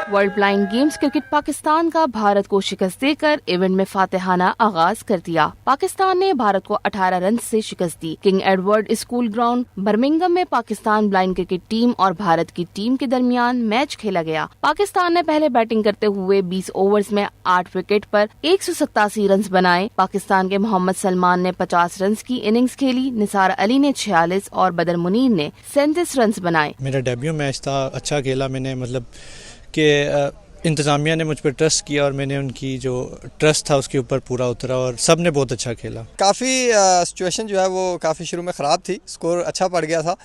World blind games cricket Pakistan का भारत को शिकस्त देकर इवेंट में फातिहाना आगाज कर दिया। पाकिस्तान ने भारत को 18 रन से शिकस्त दी। King Edward school ground Birmingham में पाकिस्तान ब्लाइंड क्रिकेट टीम और भारत की टीम के दरमियान मैच खेला गया। पाकिस्तान ने पहले बैटिंग करते हुए 20 ओवर्स में 8 विकेट पर 187 रन बनाए। पाकिस्तान के मोहम्मद सलमान ने 50 रन की इनिंग्स खेली। निसार अली ने 46 और बदर मुनीर ने 37 रन बनाए। मेरा डेब्यू मैच था, अच्छा खेला मैंने, मतलब कि इंतज़ामिया ने मुझ पर ट्रस्ट किया और मैंने उनकी जो ट्रस्ट था उसके ऊपर पूरा उतरा और सब ने बहुत अच्छा खेला। काफ़ी सिचुएशन जो है वो काफ़ी शुरू में ख़राब थी, स्कोर अच्छा पड़ गया था,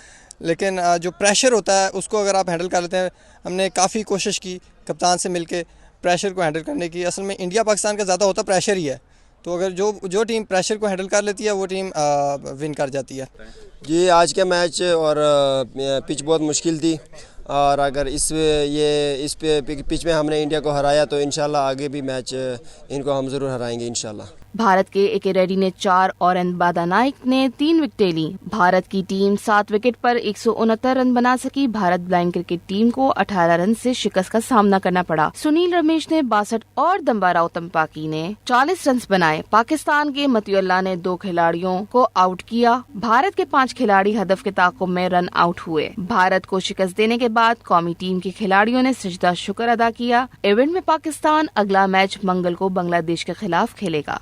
लेकिन जो प्रेशर होता है उसको अगर आप हैंडल कर लेते हैं, हमने काफ़ी कोशिश की कप्तान से मिलके प्रेशर को हैंडल करने की। असल में इंडिया पाकिस्तान का ज़्यादा होता प्रेशर ही है, तो अगर जो टीम प्रेशर को हैंडल कर लेती है वो टीम विन कर जाती है। जी, आज का मैच और पिच बहुत मुश्किल थी और अगर इस पिच में हमने इंडिया को हराया तो इंशाल्लाह आगे भी मैच इनको हम ज़रूर हराएंगे इंशाल्लाह। भारत के एके रेड्डी ने 4 और बादा नाइक ने 3 विकेटें ली। भारत की टीम 7 विकेट पर 169 रन बना सकी। भारत ब्लाइंड क्रिकेट टीम को 18 रन से शिकस्त का सामना करना पड़ा। सुनील रमेश ने 62 और दम्बाराव तंपाकी ने 40 रन बनाए। पाकिस्तान के मतियुल्लाह ने 2 खिलाड़ियों को आउट किया। भारत के 5 खिलाड़ी हदफ के ताक़ुब में रन आउट हुए। भारत को शिकस्त देने के बाद कौमी टीम के खिलाड़ियों ने सजदा शुक्र अदा किया। इवेंट में पाकिस्तान अगला मैच मंगल को बांग्लादेश के खिलाफ खेलेगा।